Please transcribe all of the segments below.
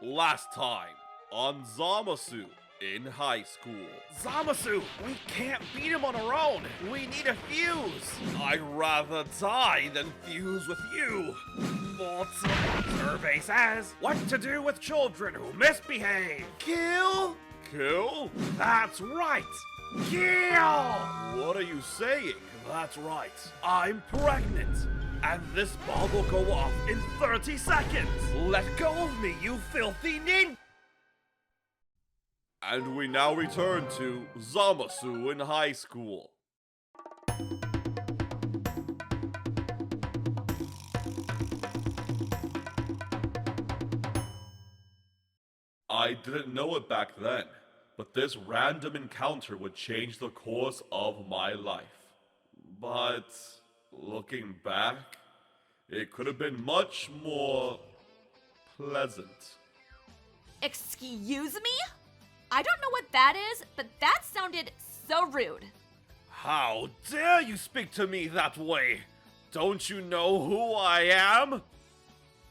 Last time on Zamasu in high school. Zamasu, we can't beat him on our own. We need a fuse. I'd rather die than fuse with you. Mortal. Survey says what to do with children who misbehave. Kill? That's right. Kill! What are you saying? That's right. I'm pregnant. And this ball will go off in 30 seconds. Let go of me, you filthy ninja! And we now return to Zamasu in high school. I didn't know it back then, but this random encounter would change the course of my life. But looking back, it could have been much more pleasant. Excuse me? I don't know what that is, but that sounded so rude. How dare you speak to me that way? Don't you know who I am?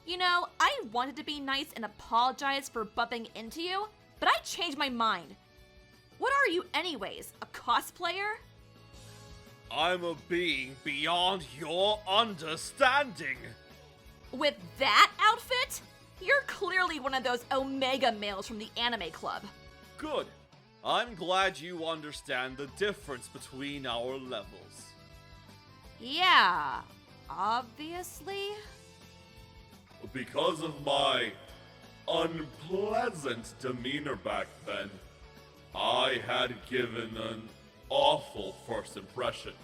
You know, I wanted to be nice and apologize for bumping into you, but I changed my mind. What are you anyways, a cosplayer? I'm a being beyond your understanding. With that outfit? You're clearly one of those Omega males from the anime club. Good. I'm glad you understand the difference between our levels. Yeah, obviously. Because of my unpleasant demeanor back then, I had given an awful first impression.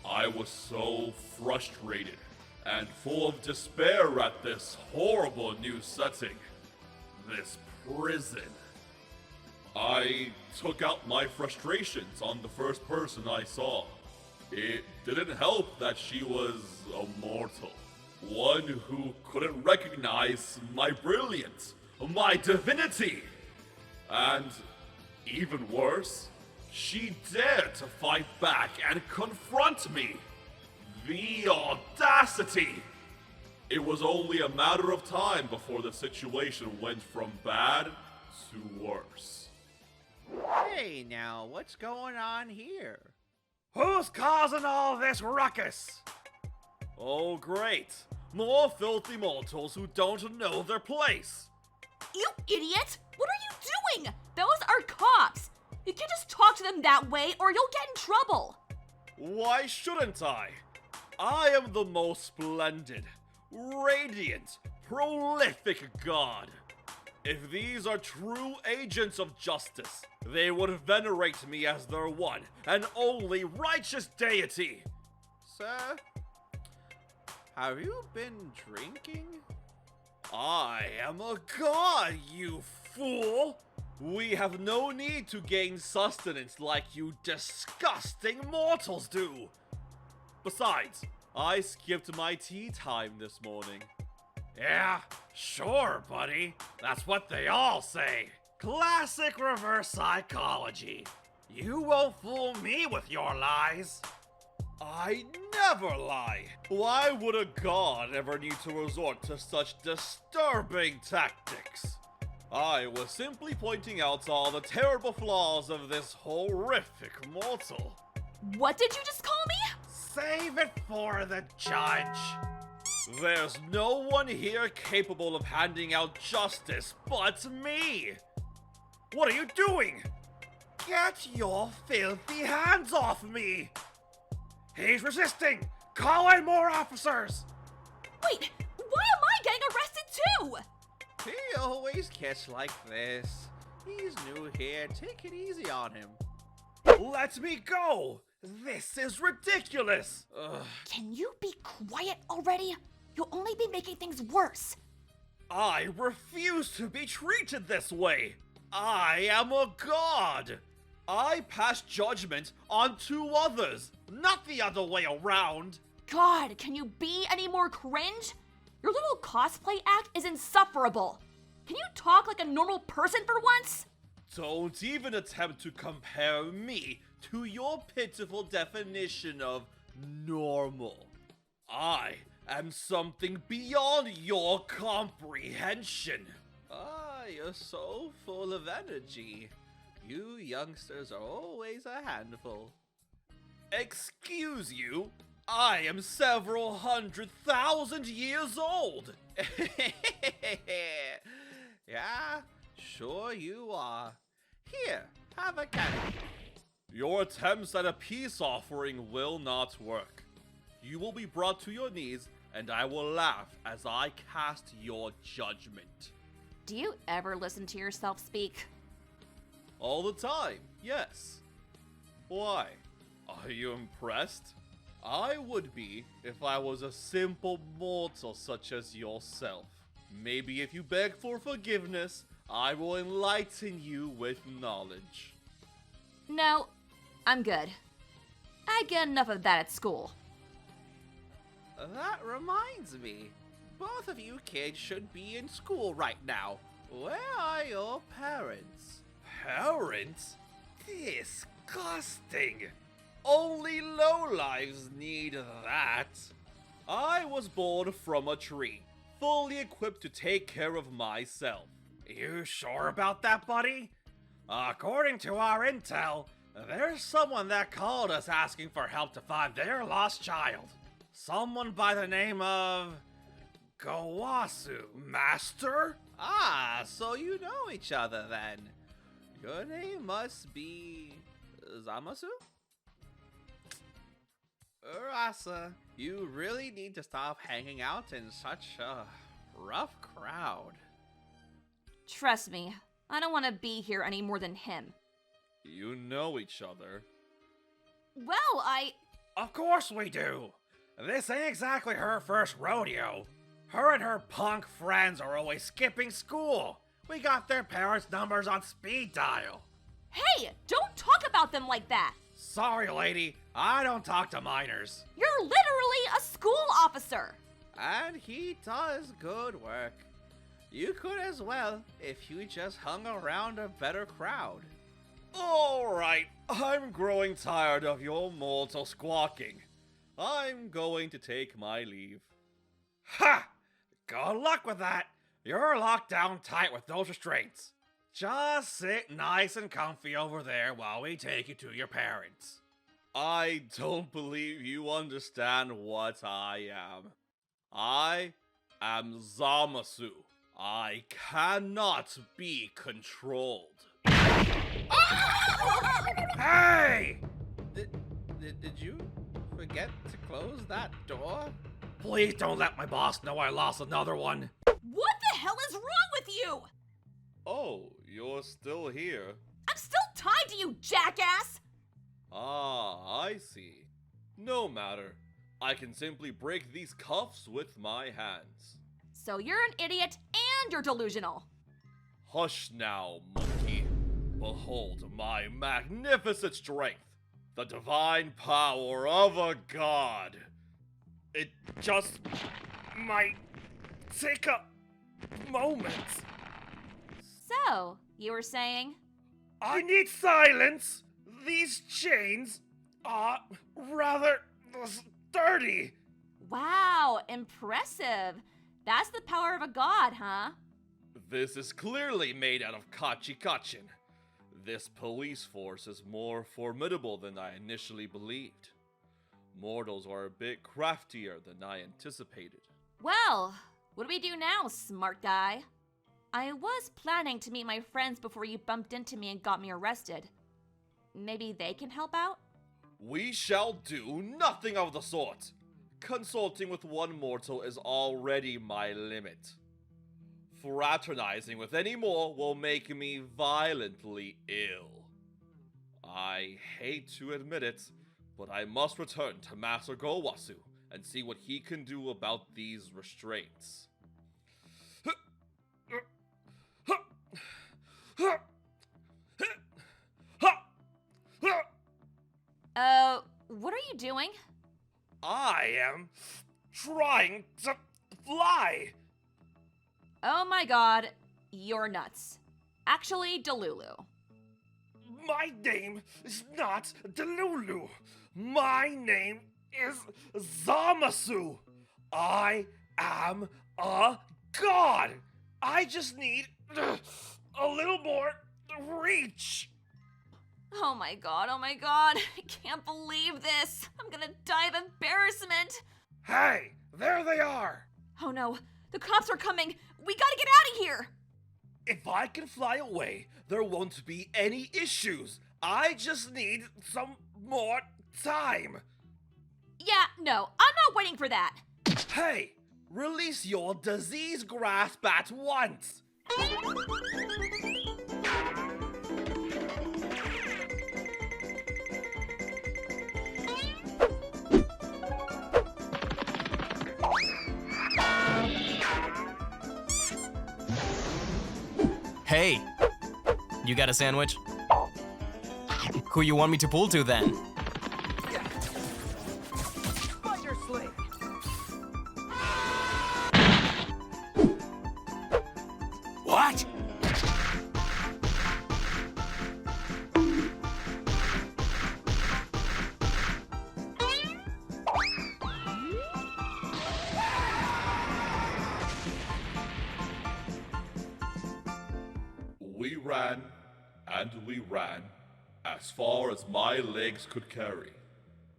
I was so frustrated and full of despair at this horrible new setting, this prison. I took out my frustrations on the first person I saw. It didn't help that she was a mortal, one who couldn't recognize my brilliance, my divinity, and even worse, she dared to fight back and confront me. The audacity! It was only a matter of time before the situation went from bad to worse. Hey now, what's going on here? Who's causing all this ruckus? Oh great, more filthy mortals who don't know their place. You idiot! What are you doing? Those are cops! You can't just talk to them that way or you'll get in trouble! Why shouldn't I? I am the most splendid, radiant, prolific god. If these are true agents of justice, they would venerate me as their one and only righteous deity. Sir? Have you been drinking? I am a god, you fool! We have no need to gain sustenance like you disgusting mortals do. Besides, I skipped my tea time this morning. Yeah, sure, buddy. That's what they all say. Classic reverse psychology. You won't fool me with your lies. I never lie. Why would a god ever need to resort to such disturbing tactics? I was simply pointing out all the terrible flaws of this horrific mortal. What did you just call me? Save it for the judge. There's no one here capable of handing out justice but me. What are you doing? Get your filthy hands off me! He's resisting! Call in more officers! Wait, why am I getting arrested too? He always gets like this. He's new here, take it easy on him. Let me go! This is ridiculous! Can you be quiet already? You'll only be making things worse. I refuse to be treated this way. I am a god. I pass judgment on two others, not the other way around. God, can you be any more cringe? Your little cosplay act is insufferable. Can you talk like a normal person for once? Don't even attempt to compare me to your pitiful definition of normal. I am something beyond your comprehension. you're so full of energy. You youngsters are always a handful. Excuse you? I am several 100,000 years old! Yeah, sure you are. Here, have a candy. Your attempts at a peace offering will not work. You will be brought to your knees, and I will laugh as I cast your judgment. Do you ever listen to yourself speak? All the time, yes. Why? Are you impressed? I would be if I was a simple mortal such as yourself. Maybe if you beg for forgiveness, I will enlighten you with knowledge. No, I'm good. I get enough of that at school. That reminds me. Both of you kids should be in school right now. Where are your parents? Parents? Disgusting! Only lowlives need that. I was born from a tree, fully equipped to take care of myself. You sure about that, buddy? According to our intel, there's someone that called us asking for help to find their lost child. Someone by the name of Gowasu. Master? Ah, so you know each other then. Your name must be Zamasu? Erasa, you really need to stop hanging out in such a rough crowd. Trust me, I don't want to be here any more than him. You know each other. Well, Of course we do. This ain't exactly her first rodeo. Her and her punk friends are always skipping school. We got their parents' numbers on speed dial. Hey, don't talk about them like that. Sorry, lady, I don't talk to minors. You're literally a school officer. And he does good work. You could as well if you just hung around a better crowd. Alright, I'm growing tired of your mortal squawking. I'm going to take my leave. Ha! Good luck with that. You're locked down tight with those restraints. Just sit nice and comfy over there while we take you to your parents. I don't believe you understand what I am. I am Zamasu. I cannot be controlled. Hey! Did you forget to close that door? Please don't let my boss know I lost another one. What the hell is wrong with you? Oh, you're still here. I'm still tied to you, jackass! Ah, I see. No matter. I can simply break these cuffs with my hands. So you're an idiot and you're delusional. Hush now, monkey. Behold my magnificent strength, the divine power of a god. It just might take a moment. So, you were saying? I need silence. These chains are rather sturdy. Wow, impressive. That's the power of a god, huh? This is clearly made out of kachikachin. This police force is more formidable than I initially believed. Mortals are a bit craftier than I anticipated. Well, what do we do now, smart guy? I was planning to meet my friends before you bumped into me and got me arrested. Maybe they can help out? We shall do nothing of the sort. Consulting with one mortal is already my limit. Fraternizing with any more will make me violently ill. I hate to admit it, but I must return to Master Gowasu and see what he can do about these restraints. What are you doing? I am trying to fly. Oh my god, you're nuts. Actually, Delulu. My name is not Delulu. My name is Zamasu. I am a god. I just need Oh my god, I can't believe this. I'm gonna die of embarrassment. Hey, there they are! Oh no, the cops are coming. We gotta get out of here. If I can fly away, there won't be any issues. I just need some more time. Yeah, no, I'm not waiting for that. Hey, release your disease grasp at once. Hey, you got a sandwich? Who you want me to pull to then? What? We ran, and we ran, as far as my legs could carry.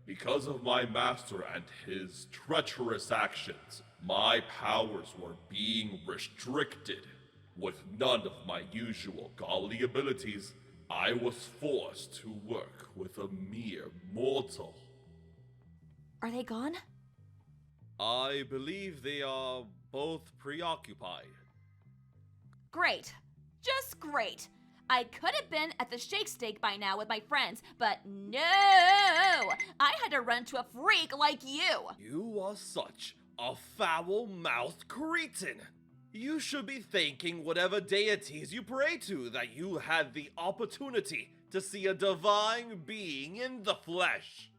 Because of my master and his treacherous actions, my powers were being restricted. With none of my usual godly abilities, I was forced to work with a mere mortal. Are they gone? I believe they are both preoccupied. Great. Just great. I could have been at the shake steak by now with my friends, but no! I had to run to a freak like you! You are such a foul-mouthed cretin. You should be thanking whatever deities you pray to that you had the opportunity to see a divine being in the flesh.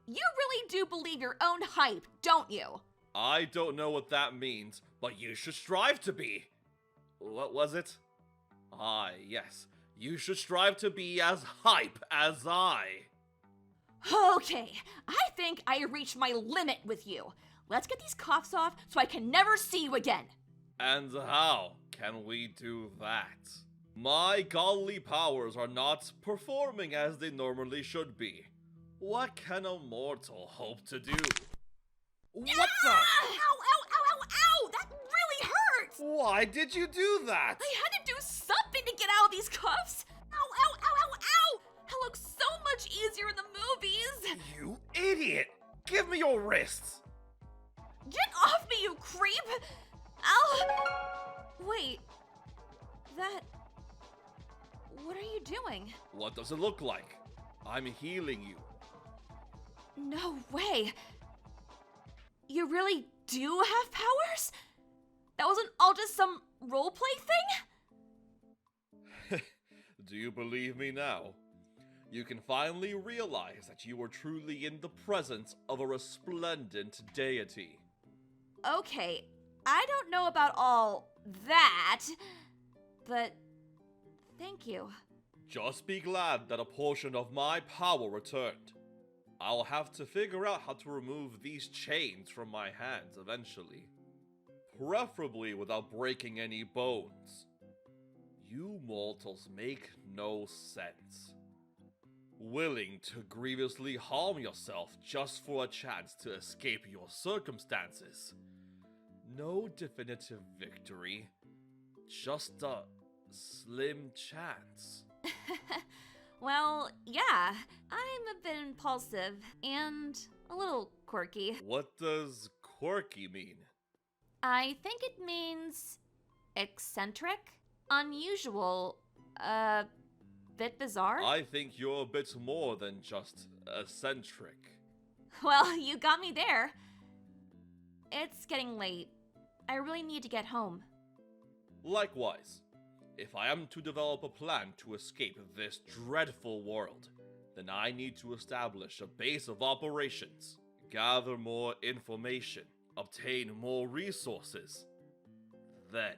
You really do believe your own hype, don't you? I don't know what that means, but you should strive to be. What was it? Ah, yes. You should strive to be as hype as I. Okay, I think I reached my limit with you. Let's get these coughs off so I can never see you again. And how can we do that? My godly powers are not performing as they normally should be. What can a mortal hope to do? What the? Ow, ow, ow, ow, ow! That really hurt! Why did you do that? I had to do something to get out of these cuffs! Ow, ow, ow, ow, ow! I look so much easier in the movies! You idiot! Give me your wrists! Get off me, you creep! Ow! Wait. That... What are you doing? What does it look like? I'm healing you. No way! You really do have powers? That wasn't all just some roleplay thing? Do you believe me now? You can finally realize that you were truly in the presence of a resplendent deity. Okay, I don't know about all that, but thank you. Just be glad that a portion of my power returned. I'll have to figure out how to remove these chains from my hands eventually. Preferably without breaking any bones. You mortals make no sense. Willing to grievously harm yourself just for a chance to escape your circumstances. No definitive victory, just a slim chance. Well, yeah, I'm a bit impulsive and a little quirky. What does quirky mean? I think it means eccentric, unusual, a bit bizarre. I think you're a bit more than just eccentric. Well, you got me there. It's getting late. I really need to get home. Likewise, if I am to develop a plan to escape this dreadful world, then I need to establish a base of operations, gather more information, obtain more resources. Then,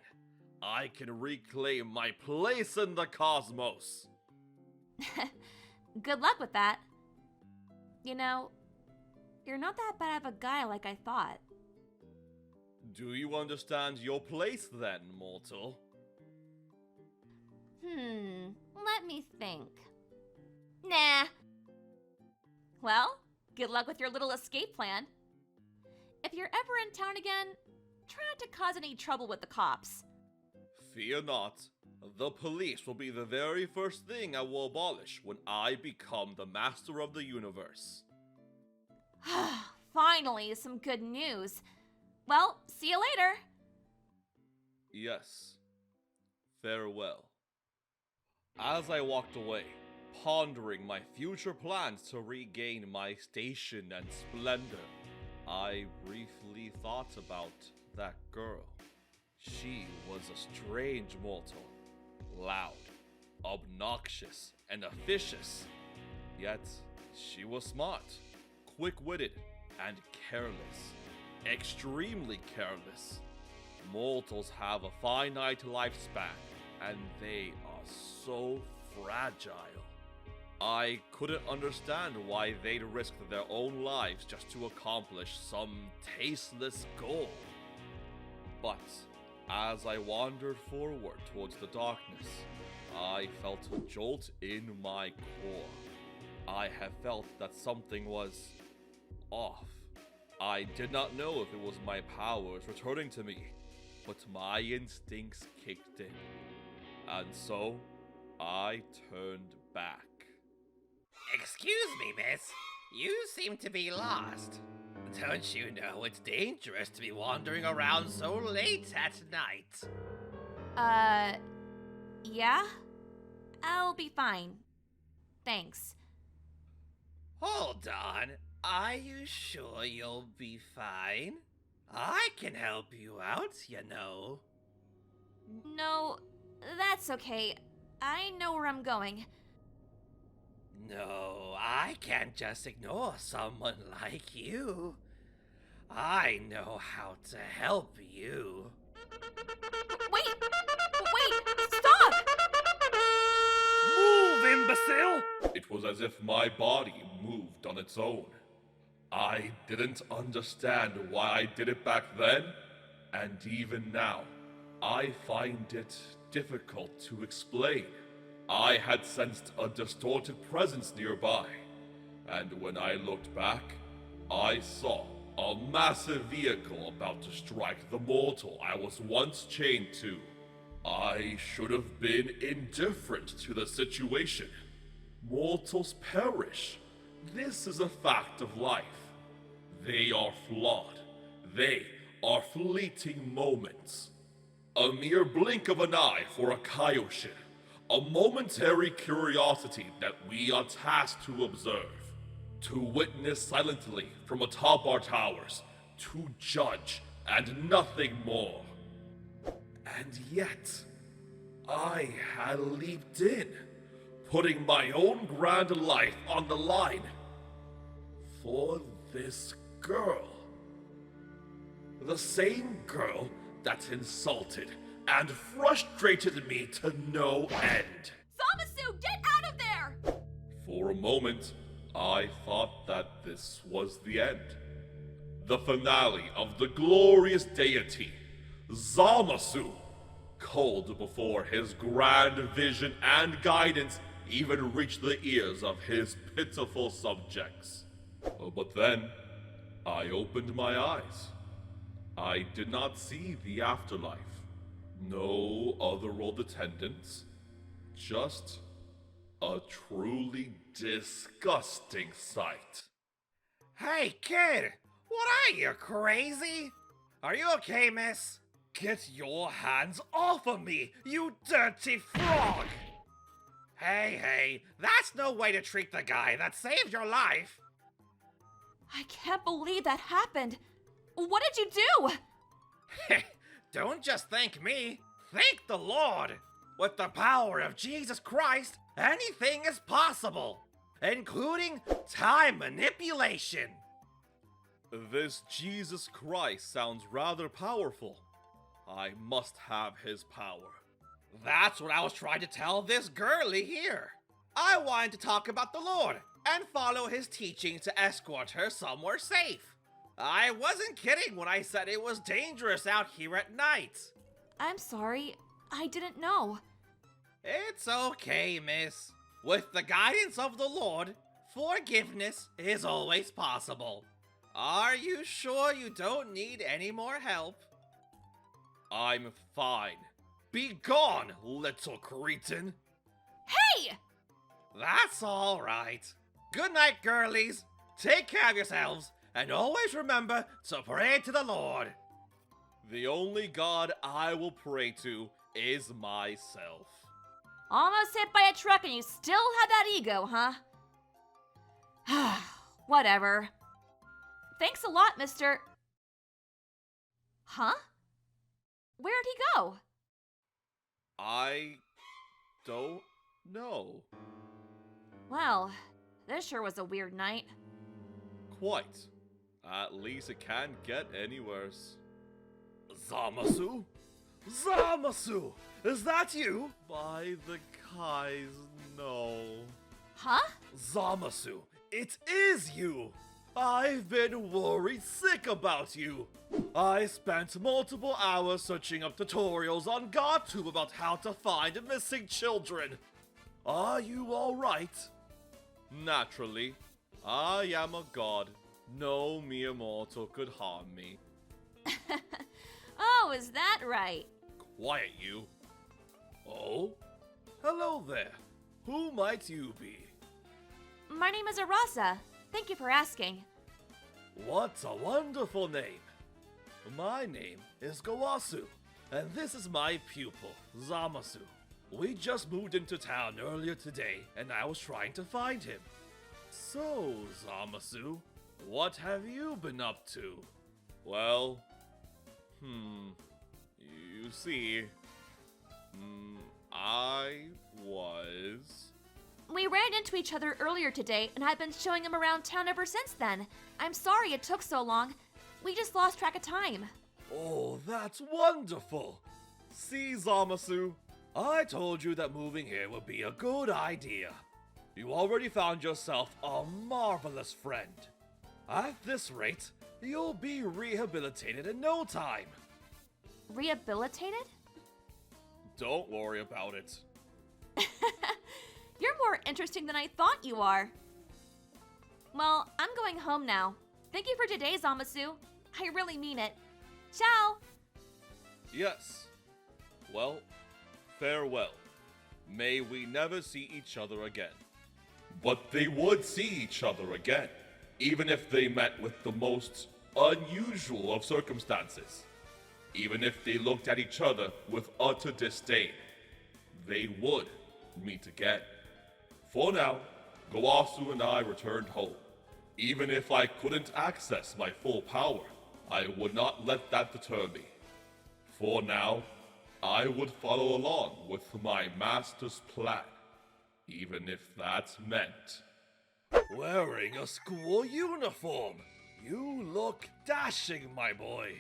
I can reclaim my place in the cosmos. Good luck with that. You know, you're not that bad of a guy like I thought. Do you understand your place then, mortal? Let me think. Good luck with your little escape plan. If you're ever in town again, try not to cause any trouble with the cops. Fear not. The police will be the very first thing I will abolish when I become the master of the universe. Finally, some good news. Well, see you later. Yes. Farewell. As I walked away, pondering my future plans to regain my station and splendor, I briefly thought about that girl. She was a strange mortal, loud, obnoxious, and officious. Yet, she was smart, quick-witted, and careless. Extremely careless. Mortals have a finite lifespan, and they are so fragile. I couldn't understand why they'd risk their own lives just to accomplish some tasteless goal. But as I wandered forward towards the darkness, I felt a jolt in my core. I have felt that something was off. I did not know if it was my powers returning to me, but my instincts kicked in. And so, I turned back. Excuse me, miss. You seem to be lost. Don't you know it's dangerous to be wandering around so late at night? Yeah? I'll be fine. Thanks. Hold on. Are you sure you'll be fine? I can help you out, you know. No, that's okay. I know where I'm going. No, I can't just ignore someone like you. I know how to help you. Wait! Stop! Move, imbecile! It was as if my body moved on its own. I didn't understand why I did it back then, and even now, I find it difficult to explain. I had sensed a distorted presence nearby, and when I looked back, I saw a massive vehicle about to strike the mortal I was once chained to. I should have been indifferent to the situation. Mortals perish. This is a fact of life. They are flawed. They are fleeting moments. A mere blink of an eye for a Kaioshin. A momentary curiosity that we are tasked to observe. To witness silently from atop our towers. To judge and nothing more. And yet, I had leaped in, putting my own grand life on the line. For this girl. The same girl that insulted and frustrated me to no end. Zamasu, get out of there! For a moment, I thought that this was the end. The finale of the glorious deity, Zamasu, cold before his grand vision and guidance even reached the ears of his pitiful subjects. But then, I opened my eyes. I did not see the afterlife. No other world attendants. Just a truly disgusting sight. Hey, kid! What are you, crazy? Are you okay, miss? Get your hands off of me, you dirty frog! Hey, that's no way to treat the guy that saved your life! I can't believe that happened. What did you do? Don't just thank me, thank the Lord! With the power of Jesus Christ, anything is possible, including time manipulation. This Jesus Christ sounds rather powerful. I must have his power. That's what I was trying to tell this girlie here. I wanted to talk about the Lord and follow his teaching to escort her somewhere safe. I wasn't kidding when I said it was dangerous out here at night. I'm sorry, I didn't know. It's okay, miss. With the guidance of the Lord, Forgiveness is always possible. Are you sure you don't need any more help? I'm fine. Be gone, little cretin. Hey! That's all right. Good night, girlies. Take care of yourselves, and always remember to pray to the Lord. The only God I will pray to is myself. Almost hit by a truck and you still have that ego, huh? Whatever. Thanks a lot, Mr. Huh? Where'd he go? I don't know. Well, this sure was a weird night. Quite. At least it can't get any worse. Zamasu? Zamasu! Is that you? By the Kais, no. Huh? Zamasu, it is you! I've been worried sick about you. I spent multiple hours searching up tutorials on GodTube about how to find missing children. Are you alright? Naturally. I am a god. No mere mortal could harm me. Oh, is that right? Quiet, you. Oh? Hello there. Who might you be? My name is Erasa. Thank you for asking. What a wonderful name. My name is Gowasu, and this is my pupil, Zamasu. We just moved into town earlier today, and I was trying to find him. So, Zamasu, what have you been up to? Well, you see, I was... We ran into each other earlier today, and I've been showing him around town ever since then. I'm sorry it took so long. We just lost track of time. Oh, that's wonderful! See, Zamasu, I told you that moving here would be a good idea. You already found yourself a marvelous friend. At this rate, you'll be rehabilitated in no time. Rehabilitated? Don't worry about it. You're more interesting than I thought you are. Well, I'm going home now. Thank you for today, Zamasu. I really mean it. Ciao! Yes. Well, farewell. May we never see each other again. But they would see each other again, even if they met with the most unusual of circumstances. Even if they looked at each other with utter disdain, they would meet again. For now, Gowasu and I returned home. Even if I couldn't access my full power, I would not let that deter me. For now, I would follow along with my master's plan, even if that meant wearing a school uniform. You look dashing, my boy.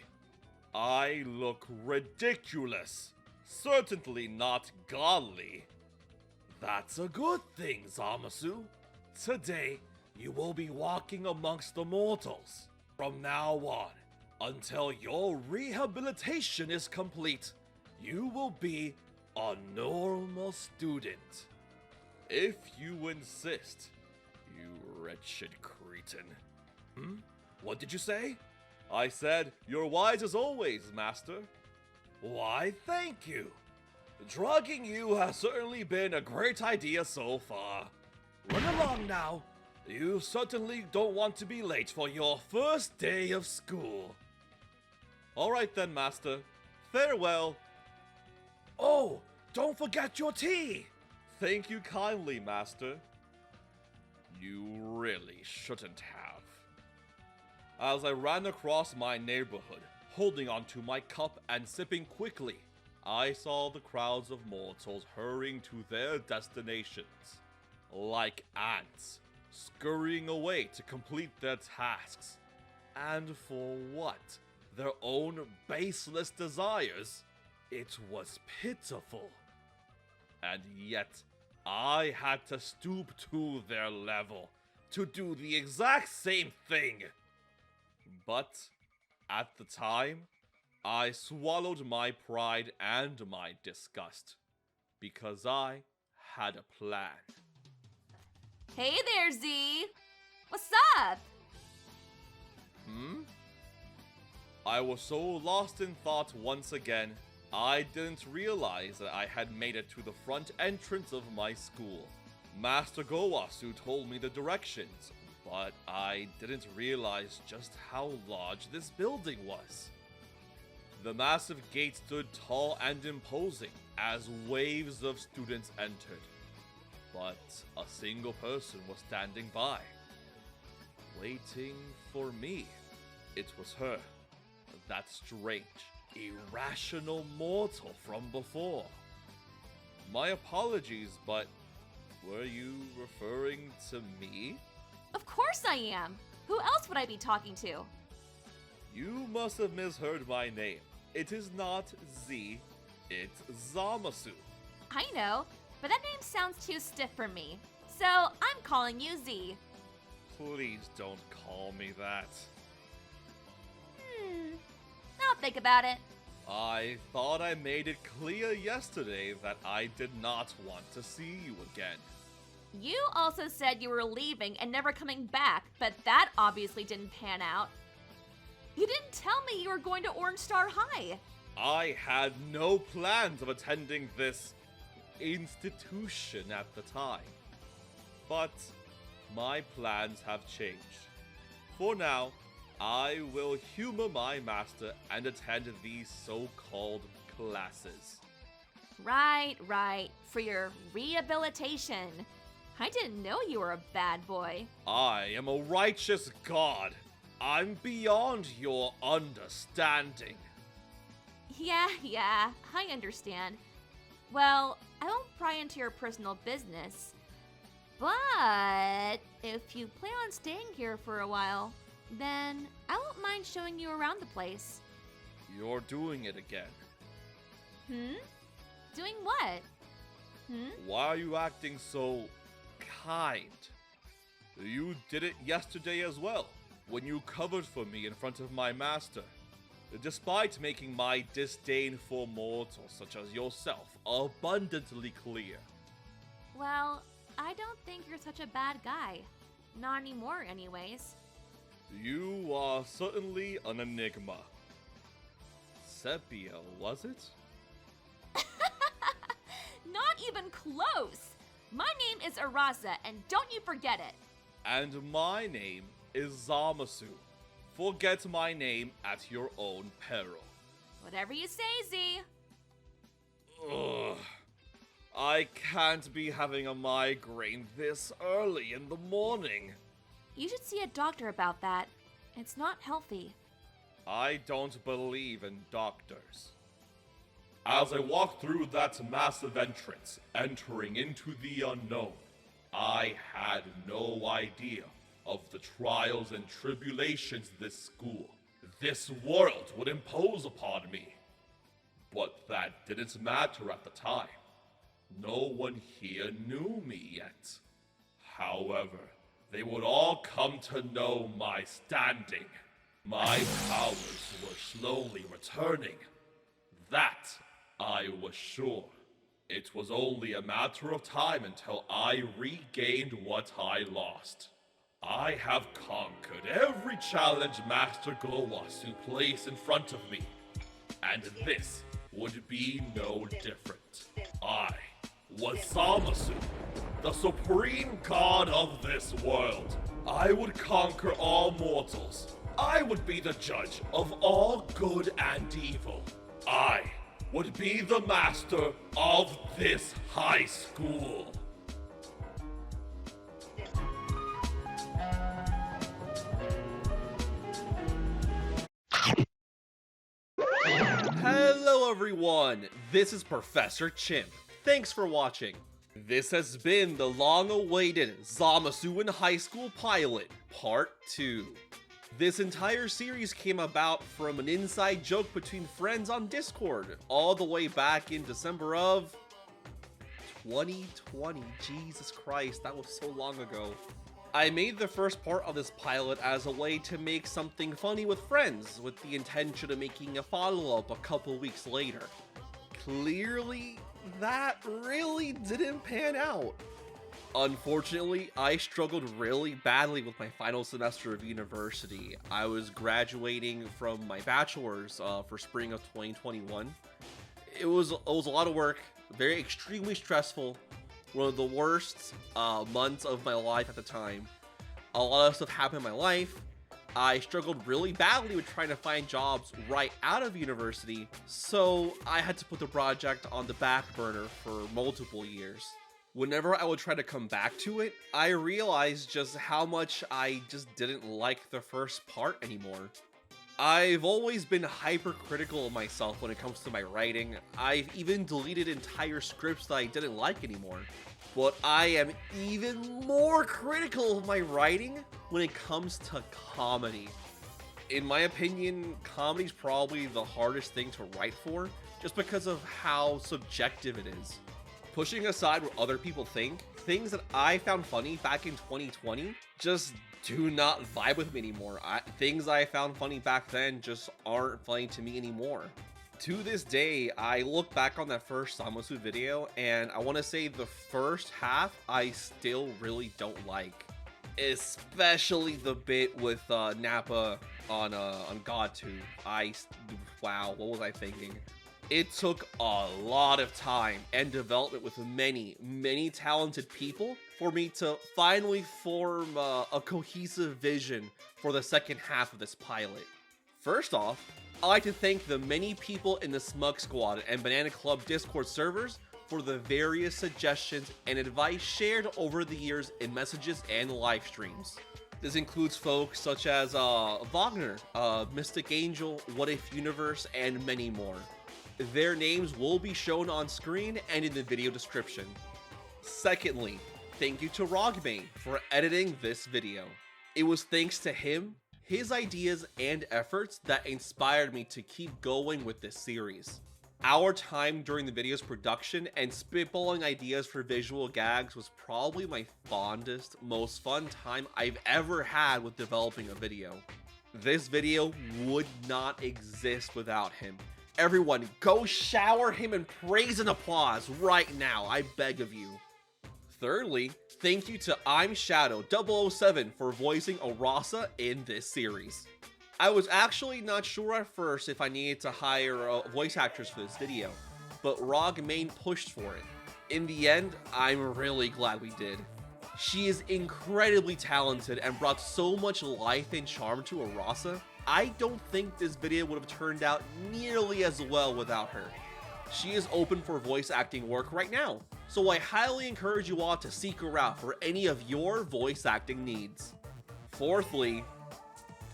I look ridiculous. Certainly not godly. That's a good thing, Zamasu. Today, you will be walking amongst the mortals. From now on, until your rehabilitation is complete, you will be a normal student. If you insist, you wretched cretin. What did you say? I said, you're wise as always, Master. Why, thank you. Drugging you has certainly been a great idea so far. Run along now. You certainly don't want to be late for your first day of school. All right then, Master. Farewell. Oh, don't forget your tea. Thank you kindly, Master. You really shouldn't have. As I ran across my neighborhood, holding onto my cup and sipping quickly, I saw the crowds of mortals hurrying to their destinations, like ants, scurrying away to complete their tasks. And for what? Their own baseless desires? It was pitiful. And yet, I had to stoop to their level to do the exact same thing. But, at the time, I swallowed my pride and my disgust, because I had a plan. Hey there, Z. What's up? I was so lost in thought once again, I didn't realize that I had made it to the front entrance of my school. Master Gowasu told me the directions, but I didn't realize just how large this building was. The massive gate stood tall and imposing as waves of students entered, but a single person was standing by, waiting for me. It was her, that strange, irrational mortal from before. My apologies, but were you referring to me? Of course I am. Who else would I be talking to? You must have misheard my name. It is not Z, it's Zamasu. I know, but that name sounds too stiff for me. So I'm calling you Z. Please don't call me that. I'll think about it. I thought I made it clear yesterday that I did not want to see you again. You also said you were leaving and never coming back, but that obviously didn't pan out. You didn't tell me you were going to Orange Star High. I had no plans of attending this institution at the time. But my plans have changed. For now, I will humor my master and attend these so-called classes. Right. For your rehabilitation. I didn't know you were a bad boy. I am a righteous god. I'm beyond your understanding. Yeah, I understand. Well, I won't pry into your personal business. But if you plan on staying here for a while, then I won't mind showing you around the place. You're doing it again. Doing what? Why are you acting so kind? You did it yesterday as well, when you covered for me in front of my master. Despite making my disdain for mortals such as yourself abundantly clear. Well, I don't think you're such a bad guy. Not anymore, anyways. You are certainly an enigma. Sepia, was it? Not even close! My name is Erasa, and don't you forget it! And my name is Zamasu. Forget my name at your own peril. Whatever you say, Z. Ugh. I can't be having a migraine this early in the morning. You should see a doctor about that. It's not healthy. I don't believe in doctors. As I walked through that massive entrance, entering into the unknown, I had no idea of the trials and tribulations this school, this world would impose upon me. But that didn't matter at the time. No one here knew me yet. However, they would all come to know my standing. My powers were slowly returning. That I was sure. It was only a matter of time until I regained what I lost. I have conquered every challenge Master Gowasu placed in front of me, and this would be no different. I was Zamasu, the supreme god of this world. I would conquer all mortals. I would be the judge of all good and evil. I would be the master of this high school. Hello everyone, this is Professor Chimp. Thanks for watching. This has been the long-awaited Zamasu and High School pilot, Part 2. This entire series came about from an inside joke between friends on Discord, all the way back in December of 2020. Jesus Christ, that was so long ago. I made the first part of this pilot as a way to make something funny with friends, with the intention of making a follow-up a couple weeks later. Clearly, that really didn't pan out. Unfortunately, I struggled really badly with my final semester of university. I was graduating from my bachelor's for spring of 2021. It was a lot of work, very extremely stressful, one of the worst months of my life at the time. A lot of stuff happened in my life. I struggled really badly with trying to find jobs right out of university, so I had to put the project on the back burner for multiple years. Whenever I would try to come back to it, I realized just how much I just didn't like the first part anymore. I've always been hypercritical of myself when it comes to my writing. I've even deleted entire scripts that I didn't like anymore. But I am even more critical of my writing when it comes to comedy. In my opinion, comedy's probably the hardest thing to write for, just because of how subjective it is. Pushing aside what other people think, things that I found funny back in 2020 just do not vibe with me anymore. Things I found funny back then just aren't funny to me anymore. To this day, I look back on that first Zamasu video, and I want to say the first half I still really don't like. Especially the bit with Nappa on Gowasu. Wow, what was I thinking? It took a lot of time and development with many talented people for me to finally form a cohesive vision for the second half of this pilot. First off, I'd like to thank the many people in the Smug Squad and Banana Club Discord servers for the various suggestions and advice shared over the years in messages and live streams. This includes folks such as Wagner, Mystic Angel, What If Universe, and many more. Their names will be shown on screen and in the video description. Secondly, thank you to Raghmane for editing this video. It was thanks to him, his ideas and efforts that inspired me to keep going with this series. Our time during the video's production and spitballing ideas for visual gags was probably my fondest, most fun time I've ever had with developing a video. This video would not exist without him. Everyone, go shower him in praise and applause right now, I beg of you. Thirdly, thank you to I'm Shadow 007 for voicing Erasa in this series. I was actually not sure at first if I needed to hire voice actors for this video, but Raghmane pushed for it. In the end, I'm really glad we did. She is incredibly talented and brought so much life and charm to Erasa. I don't think this video would have turned out nearly as well without her. She is open for voice acting work right now, so I highly encourage you all to seek her out for any of your voice acting needs. Fourthly,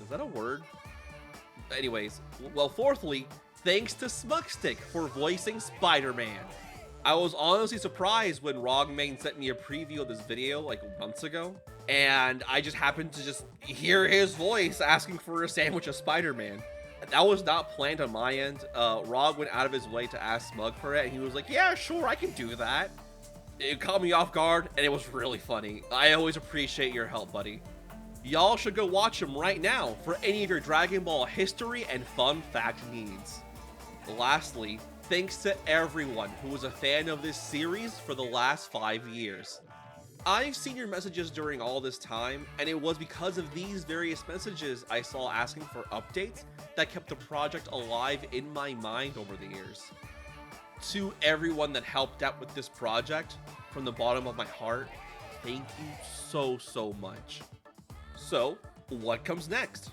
is that a word? Anyways, well, fourthly, thanks to SmugStick for voicing Spider-Man. I was honestly surprised when Raghmane sent me a preview of this video like months ago, and I just happened to just hear his voice asking for a sandwich of Spider-Man. That was not planned on my end. Rog went out of his way to ask Smug for it, and he was like, yeah, sure, I can do that. It caught me off guard, and it was really funny. I always appreciate your help, buddy. Y'all should go watch him right now for any of your Dragon Ball history and fun fact needs. Lastly, thanks to everyone who was a fan of this series for the last 5 years. I've seen your messages during all this time, and it was because of these various messages I saw asking for updates that kept the project alive in my mind over the years. To everyone that helped out with this project, from the bottom of my heart, thank you so much. So, what comes next?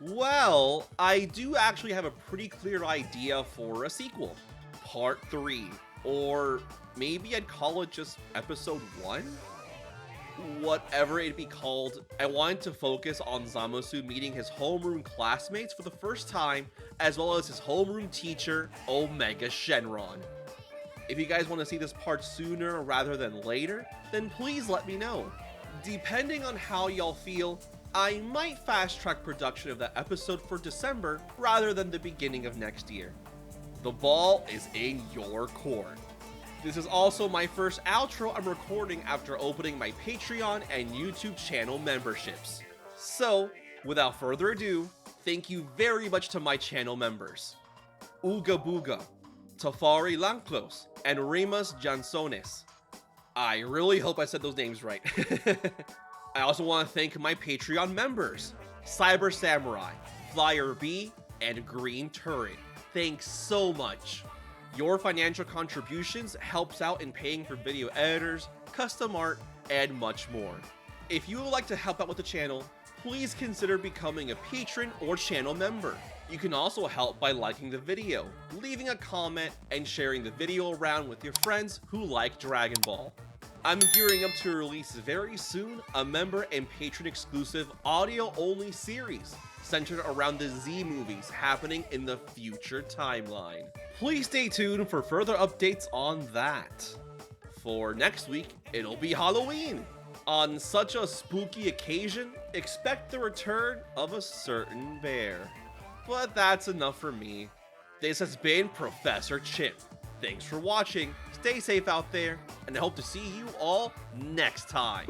Well, I do actually have a pretty clear idea for a sequel. Part 3, or maybe I'd call it just episode 1? Whatever it be called, I wanted to focus on Zamasu meeting his homeroom classmates for the first time, as well as his homeroom teacher, Omega Shenron. If you guys want to see this part sooner rather than later, then please let me know. Depending on how y'all feel, I might fast track production of that episode for December rather than the beginning of next year. The ball is in your court. This is also my first outro I'm recording after opening my Patreon and YouTube channel memberships. So, without further ado, thank you very much to my channel members. Uga Buga, Tafari Lanclos, and Rimas Jansones. I really hope I said those names right. I also want to thank my Patreon members, Cyber Samurai, Flyer B, and Green Turret. Thanks so much. Your financial contributions helps out in paying for video editors, custom art, and much more. If you would like to help out with the channel, please consider becoming a patron or channel member. You can also help by liking the video, leaving a comment, and sharing the video around with your friends who like Dragon Ball. I'm gearing up to release very soon a member and patron exclusive audio-only series centered around the Z movies happening in the future timeline. Please stay tuned for further updates on that. For next week, it'll be Halloween. On such a spooky occasion, expect the return of a certain bear. But that's enough for me. This has been Professor Chimp. Thanks for watching, stay safe out there, and I hope to see you all next time.